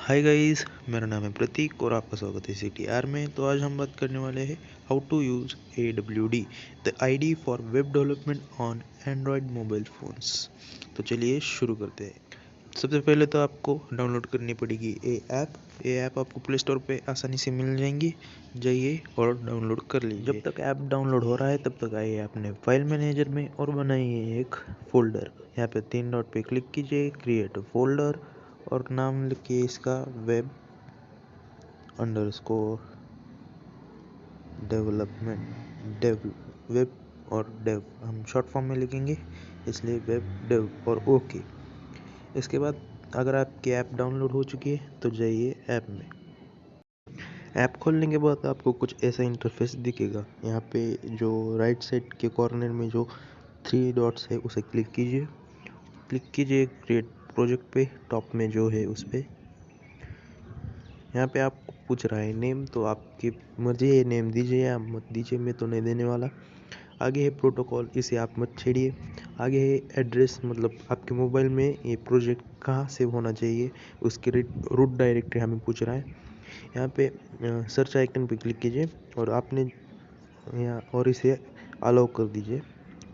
Hi guys, मेरा नाम है प्रतीक और आपका स्वागत है CTR में। तो आज हम बात करने वाले हैं how to use AWD the ID for web development on android mobile phones. तो चलिए शुरू करते हैं। सबसे पहले तो आपको डाउनलोड करनी पड़ेगी ये ऐप आपको प्ले स्टोर पे आसानी से मिल जाएंगी। जाइए और डाउनलोड कर लीजिए। जब तक ऐप डाउनलोड हो रहा है तब तक आइए अपने फाइल मैनेजर में और बनाइए एक फ़ोल्डर। यहाँ पे 3 डॉट पे क्लिक कीजिए, क्रिएट फोल्डर और नाम लिखिए इसका वेब अंडरस्कोर डेवलपमेंट वेब और डेव हम शॉर्ट फॉर्म में लिखेंगे, इसलिए वेब डेव और ओके। इसके बाद अगर आपकी ऐप डाउनलोड हो चुकी है तो जाइए ऐप में। ऐप खोलने के बाद आपको कुछ ऐसा इंटरफेस दिखेगा। यहाँ पे जो राइट साइड के कॉर्नर में जो 3 डॉट्स है उसे क्लिक कीजिए क्रिएट प्रोजेक्ट पे, टॉप में जो है उस पे। यहाँ पे आपको पूछ रहा है नेम, तो आपकी मर्जी है नेम दीजिए या मत दीजिए, मैं तो नहीं देने वाला। आगे है प्रोटोकॉल, इसे आप मत छेड़िए। आगे है एड्रेस, मतलब आपके मोबाइल में ये प्रोजेक्ट कहाँ सेव होना चाहिए, उसकी रूट डायरेक्टरी हमें पूछ रहा है। यहाँ पे सर्च आइकन पे क्लिक कीजिए और आपने यहाँ और इसे अलाउ कर दीजिए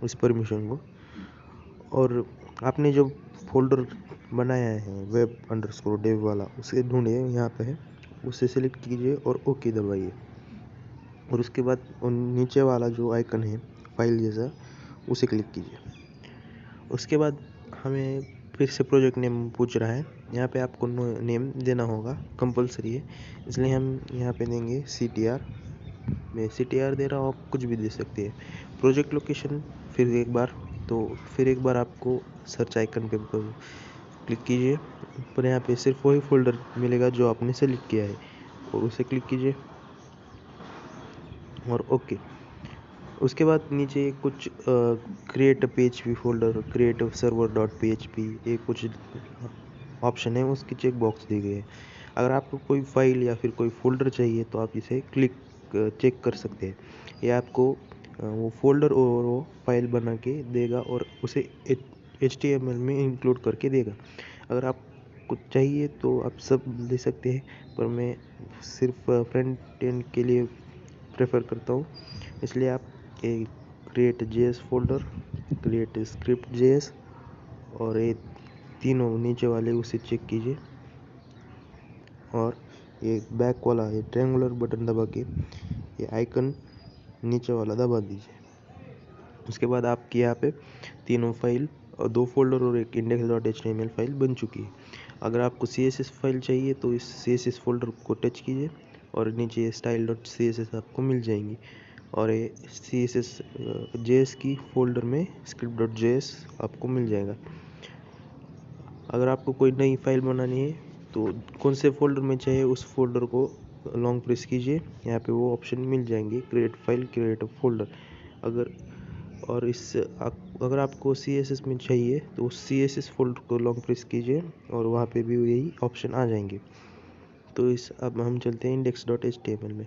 इस परमिशन को। और आपने जो फोल्डर बनाया है वेब अंडरस्कोर डेव वाला, उसे ढूंढिए, यहाँ पे है, उसे सिलेक्ट कीजिए और ओके दबाइए। और उसके बाद नीचे वाला जो आइकन है फाइल जैसा, उसे क्लिक कीजिए। उसके बाद हमें फिर से प्रोजेक्ट नेम पूछ रहा है। यहाँ पे आपको नेम देना होगा, कंपलसरी है, इसलिए हम यहाँ पे देंगे CTR। मैं CTR दे रहा हूँ, आप कुछ भी दे सकते हैं। प्रोजेक्ट लोकेशन फिर एक बार आपको सर्च आइकन पे क्लिक कीजिए। पर यहाँ पे सिर्फ वही फोल्डर मिलेगा जो आपने सेलेक्ट किया है, और उसे क्लिक कीजिए और ओके। उसके बाद नीचे कुछ create PHP folder, create server dot PHP, ये कुछ ऑप्शन है, उसकी चेक बॉक्स दी गई है। अगर आपको कोई फाइल या फिर कोई फोल्डर चाहिए तो आप इसे चेक कर सकते हैं। ये आपको वो फोल्डर और वो फाइल बना के देगा और उसे HTML में इंक्लूड करके देगा। अगर आपको चाहिए तो आप सब ले सकते हैं, पर मैं सिर्फ फ्रंट एंड के लिए प्रेफर करता हूँ, इसलिए आप एक create JS folder, create script JS और ये तीनों नीचे वाले उसे चेक कीजिए। और ये बैक वाला ये ट्रायंगुलर बटन दबा के ये आइकन नीचे वाला दबा दीजिए। उसके बाद आपकी यहाँ पे तीनों फाइल और 2 फोल्डर और एक index.html फाइल बन चुकी है। अगर आपको CSS फाइल चाहिए तो इस CSS फोल्डर को टच कीजिए और नीचे style.css आपको मिल जाएंगी। और ये CSS JS की फोल्डर में script.js आपको मिल जाएगा। अगर आपको कोई नई फाइल बनानी है तो कौन से फोल्डर में चाहिए उस फोल्डर को लॉन्ग प्रेस कीजिए, यहाँ पे वो ऑप्शन मिल जाएंगे, क्रिएट फाइल, क्रिएट फोल्डर। अगर आपको CSS में चाहिए तो उस CSS फोल्डर को लॉन्ग प्रेस कीजिए और वहाँ पे भी यही ऑप्शन आ जाएंगे। तो अब हम चलते हैं index.html में।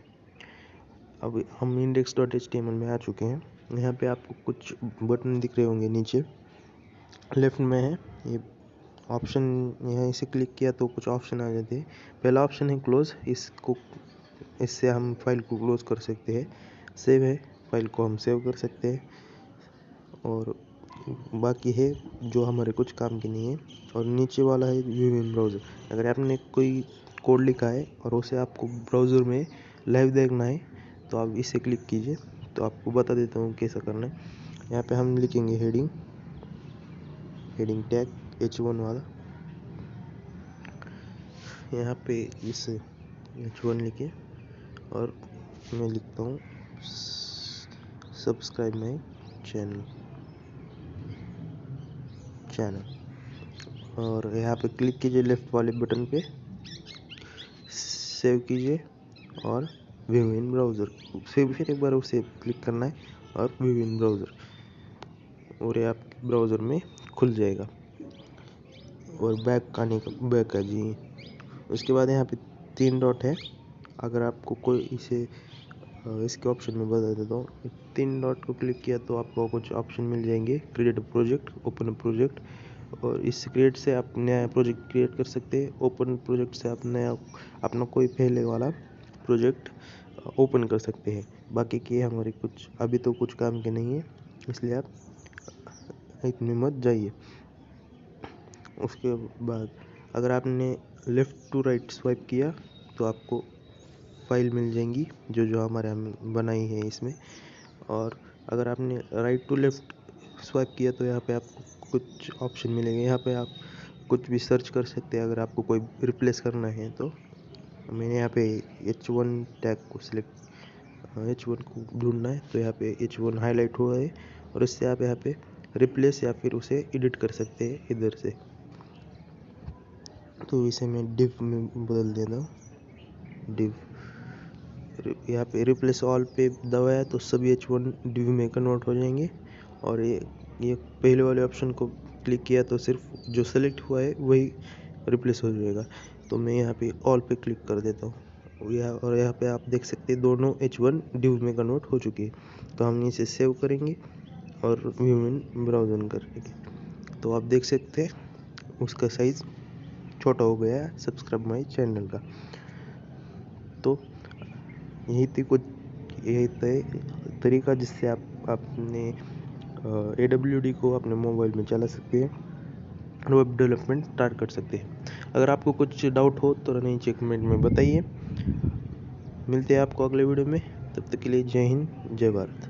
अब हम index.html में आ चुके हैं। यहाँ पे आपको कुछ बटन दिख रहे होंगे, नीचे लेफ्ट में है ये ऑप्शन, यहाँ इसे क्लिक किया तो कुछ ऑप्शन आ जाते हैं। पहला ऑप्शन है क्लोज, इससे हम फाइल को क्लोज कर सकते हैं। सेव है, फाइल को हम सेव कर सकते हैं। और बाकी है जो हमारे कुछ काम की नहीं है। और नीचे वाला है व्यू इन ब्राउज़र। अगर आपने कोई कोड लिखा है और उसे आपको ब्राउज़र में लाइव देखना है तो आप इसे क्लिक कीजिए। तो आपको बता देता हूँ कैसा करना है। यहाँ पे हम लिखेंगे हेडिंग टैग H1 वाला। यहाँ पे इस H1 लिखे और मैं लिखता हूँ सब्सक्राइब माई चैनल। और यहाँ पे क्लिक कीजिए लेफ्ट वाले बटन पे, सेव कीजिए और व्यू इन ब्राउज़र, फिर एक बार उसे क्लिक करना है और व्यू इन ब्राउज़र, और ये आपके ब्राउज़र में खुल जाएगा। और बैक आ जी। उसके बाद यहाँ पे 3 डॉट है। अगर आपको कोई इसके ऑप्शन में बता देता हूँ। 3 डॉट को क्लिक किया तो आपको कुछ ऑप्शन मिल जाएंगे, क्रिएट प्रोजेक्ट, ओपन प्रोजेक्ट, और इस क्रिएट से आप नया प्रोजेक्ट क्रिएट कर सकते हैं। ओपन प्रोजेक्ट से आप नया अपना कोई पहले वाला प्रोजेक्ट ओपन कर सकते हैं। बाकी के हमारे कुछ अभी तो कुछ काम के नहीं है, इसलिए आप इतने मत जाइए। उसके बाद अगर आपने लेफ़्ट टू राइट स्वाइप किया तो आपको फाइल मिल जाएंगी जो हमारे हम बनाई है इसमें। और अगर आपने राइट टू लेफ़्ट स्वाइप किया तो यहाँ पे आपको कुछ ऑप्शन मिलेंगे। यहाँ पे आप कुछ भी सर्च कर सकते हैं। अगर आपको कोई रिप्लेस करना है तो मैंने यहाँ पे H1 टैग को सिलेक्ट H1 को ढूंढना है, तो यहाँ पे H1 हाईलाइट हुआ है और इससे आप यहाँ पे रिप्लेस या फिर उसे एडिट कर सकते हैं इधर से। तो इसे मैं डिव में बदल देता हूँ, डिव। यहाँ पे रिप्लेस ऑल पे दबाया तो सभी H1 डिव में कन्वर्ट हो जाएंगे। और ये पहले वाले ऑप्शन को क्लिक किया तो सिर्फ जो सेलेक्ट हुआ है वही रिप्लेस हो जाएगा। तो मैं यहाँ पे ऑल पे क्लिक कर देता हूँ और यहाँ पे आप देख सकते हैं दोनों H1 डिव में कन्वर्ट हो चुकी है। तो हम इसे सेव करेंगे और व्यू इन ब्राउज़र करेंगे। तो आप देख सकते हैं उसका साइज़ छोटा हो गया है सब्सक्राइब माई चैनल का। तो यही तरीका जिससे आप अपने AWD को अपने मोबाइल में चला सकते हैं और वेब डेवलपमेंट स्टार्ट कर सकते हैं। अगर आपको कुछ डाउट हो तो नीचे कमेंट में बताइए। मिलते हैं आपको अगले वीडियो में, तब तक के लिए जय हिंद जय भारत।